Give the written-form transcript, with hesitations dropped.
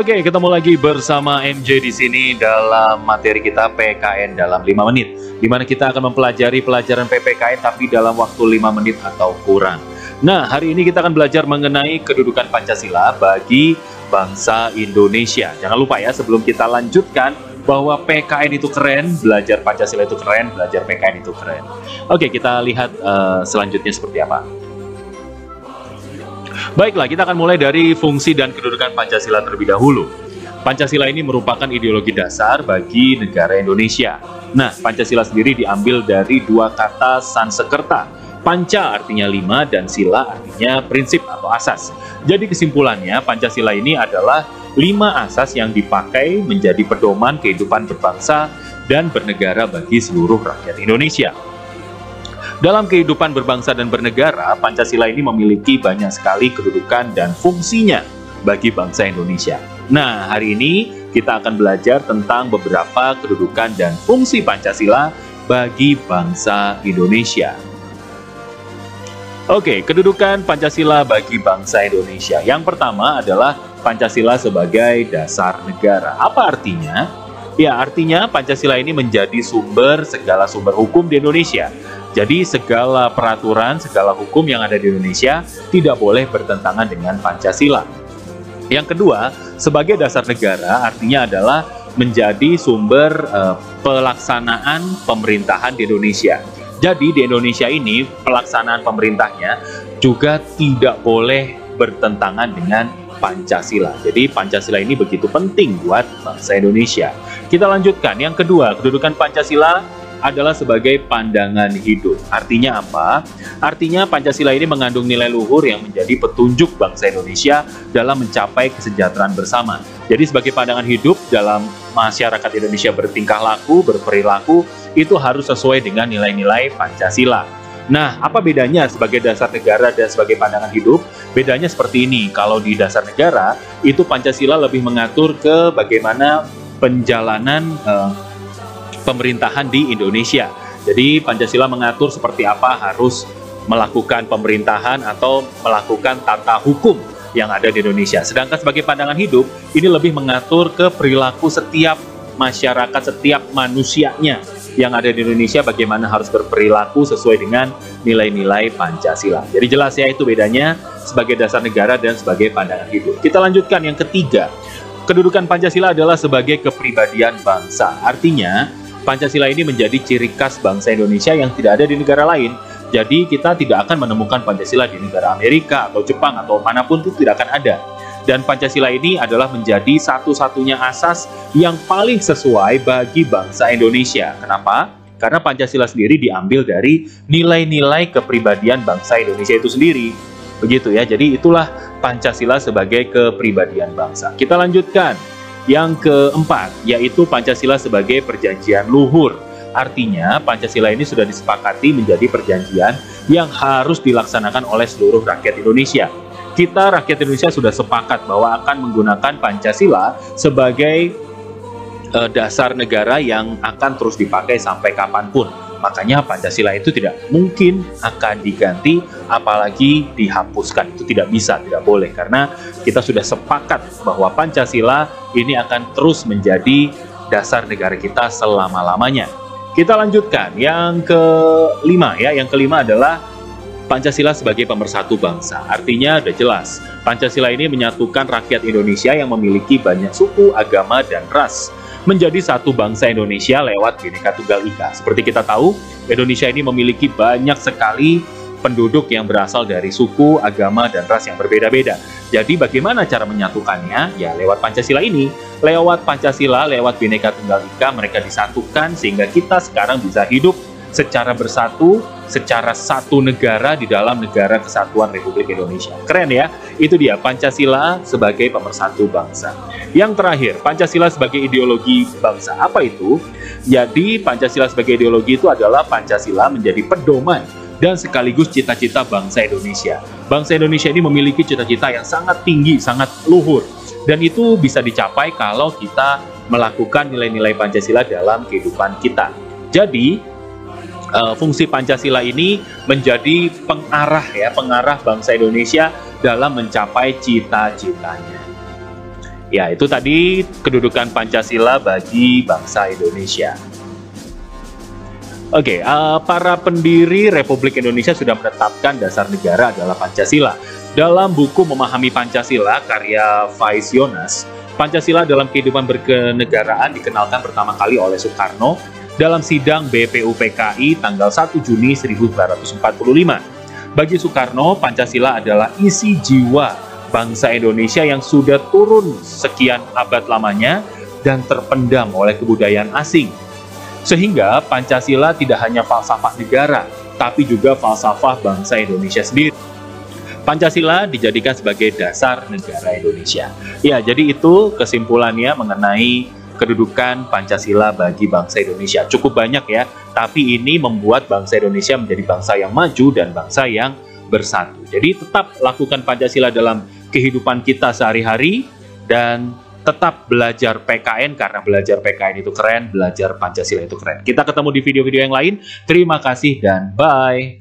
Oke, ketemu lagi bersama MJ di sini dalam materi kita PKN dalam 5 menit. Di mana kita akan mempelajari pelajaran PPKN tapi dalam waktu 5 menit atau kurang. Nah, hari ini kita akan belajar mengenai kedudukan Pancasila bagi bangsa Indonesia. Jangan lupa ya, sebelum kita lanjutkan bahwa PKN itu keren, belajar Pancasila itu keren, belajar PKN itu keren. Oke, kita lihat selanjutnya seperti apa. Baiklah, kita akan mulai dari fungsi dan kedudukan Pancasila terlebih dahulu. Pancasila ini merupakan ideologi dasar bagi negara Indonesia. Nah, Pancasila sendiri diambil dari dua kata Sanskerta. Panca artinya 5 dan sila artinya prinsip atau asas. Jadi kesimpulannya, Pancasila ini adalah 5 asas yang dipakai menjadi pedoman kehidupan berbangsa dan bernegara bagi seluruh rakyat Indonesia. Dalam kehidupan berbangsa dan bernegara, Pancasila ini memiliki banyak sekali kedudukan dan fungsinya bagi bangsa Indonesia. Nah, hari ini kita akan belajar tentang beberapa kedudukan dan fungsi Pancasila bagi bangsa Indonesia. Oke, kedudukan Pancasila bagi bangsa Indonesia. Yang pertama adalah Pancasila sebagai dasar negara. Apa artinya? Ya, artinya Pancasila ini menjadi segala sumber hukum di Indonesia. Jadi segala peraturan, segala hukum yang ada di Indonesia tidak boleh bertentangan dengan Pancasila. Yang kedua, sebagai dasar negara artinya adalah menjadi sumber pelaksanaan pemerintahan di Indonesia. Jadi di Indonesia ini pelaksanaan pemerintahnya juga tidak boleh bertentangan dengan Pancasila. Jadi Pancasila ini begitu penting buat bangsa Indonesia. Kita lanjutkan. Yang kedua, kedudukan Pancasila adalah sebagai pandangan hidup. Artinya apa? Artinya Pancasila ini mengandung nilai luhur yang menjadi petunjuk bangsa Indonesia dalam mencapai kesejahteraan bersama. Jadi sebagai pandangan hidup dalam masyarakat Indonesia bertingkah laku, berperilaku, itu harus sesuai dengan nilai-nilai Pancasila. Nah, apa bedanya sebagai dasar negara dan sebagai pandangan hidup? Bedanya seperti ini. Kalau di dasar negara, itu Pancasila lebih mengatur ke bagaimana penjalanan pemerintahan di Indonesia. Jadi Pancasila mengatur seperti apa harus melakukan pemerintahan atau melakukan tata hukum yang ada di Indonesia. Sedangkan sebagai pandangan hidup, ini lebih mengatur ke perilaku setiap masyarakat, setiap manusianya yang ada di Indonesia, bagaimana harus berperilaku sesuai dengan nilai-nilai Pancasila. Jadi jelas ya, itu bedanya sebagai dasar negara dan sebagai pandangan hidup. Kita lanjutkan yang ketiga. Kedudukan Pancasila adalah sebagai kepribadian bangsa. Artinya, Pancasila ini menjadi ciri khas bangsa Indonesia yang tidak ada di negara lain. Jadi kita tidak akan menemukan Pancasila di negara Amerika atau Jepang atau manapun, itu tidak akan ada. Dan Pancasila ini adalah menjadi satu-satunya asas yang paling sesuai bagi bangsa Indonesia. Kenapa? Karena Pancasila sendiri diambil dari nilai-nilai kepribadian bangsa Indonesia itu sendiri. Begitu ya, jadi itulah Pancasila sebagai kepribadian bangsa. Kita lanjutkan. Yang keempat, yaitu Pancasila sebagai perjanjian luhur. Artinya, Pancasila ini sudah disepakati menjadi perjanjian yang harus dilaksanakan oleh seluruh rakyat Indonesia. Kita, rakyat Indonesia, sudah sepakat bahwa akan menggunakan Pancasila sebagai dasar negara yang akan terus dipakai sampai kapanpun. Makanya Pancasila itu tidak mungkin akan diganti, apalagi dihapuskan. Itu tidak bisa, tidak boleh. Karena kita sudah sepakat bahwa Pancasila ini akan terus menjadi dasar negara kita selama-lamanya. Kita lanjutkan. Yang kelima ya, yang kelima adalah Pancasila sebagai pemersatu bangsa. Artinya udah jelas, Pancasila ini menyatukan rakyat Indonesia yang memiliki banyak suku, agama, dan ras menjadi satu bangsa Indonesia lewat Bhinneka Tunggal Ika. Seperti kita tahu, Indonesia ini memiliki banyak sekali penduduk yang berasal dari suku, agama, dan ras yang berbeda-beda. Jadi bagaimana cara menyatukannya? Ya lewat Pancasila ini. Lewat Pancasila, lewat Bhinneka Tunggal Ika, mereka disatukan sehingga kita sekarang bisa hidup secara bersatu, secara satu negara di dalam negara kesatuan Republik Indonesia. Keren ya? Itu dia Pancasila sebagai pemersatu bangsa. Yang terakhir, Pancasila sebagai ideologi bangsa. Apa itu? Jadi Pancasila sebagai ideologi itu adalah Pancasila menjadi pedoman dan sekaligus cita-cita bangsa Indonesia. Bangsa Indonesia ini memiliki cita-cita yang sangat tinggi, sangat luhur. Dan itu bisa dicapai kalau kita melakukan nilai-nilai Pancasila dalam kehidupan kita. Jadi, fungsi Pancasila ini menjadi pengarah bangsa Indonesia dalam mencapai cita-citanya. Ya, itu tadi kedudukan Pancasila bagi bangsa Indonesia. Oke, para pendiri Republik Indonesia sudah menetapkan dasar negara adalah Pancasila. Dalam buku Memahami Pancasila, karya Faiz Yonas, Pancasila dalam kehidupan berkenegaraan dikenalkan pertama kali oleh Soekarno dalam sidang BPUPKI tanggal 1 Juni 1945. Bagi Soekarno, Pancasila adalah isi jiwa bangsa Indonesia yang sudah turun sekian abad lamanya dan terpendam oleh kebudayaan asing. Sehingga Pancasila tidak hanya falsafah negara, tapi juga falsafah bangsa Indonesia sendiri. Pancasila dijadikan sebagai dasar negara Indonesia. Ya, jadi itu kesimpulannya mengenai kedudukan Pancasila bagi bangsa Indonesia. Cukup banyak ya, tapi ini membuat bangsa Indonesia menjadi bangsa yang maju dan bangsa yang bersatu. Jadi tetap lakukan Pancasila dalam kehidupan kita sehari-hari dan tetap belajar PKN, karena belajar PKN itu keren, belajar Pancasila itu keren. Kita ketemu di video-video yang lain. Terima kasih dan bye.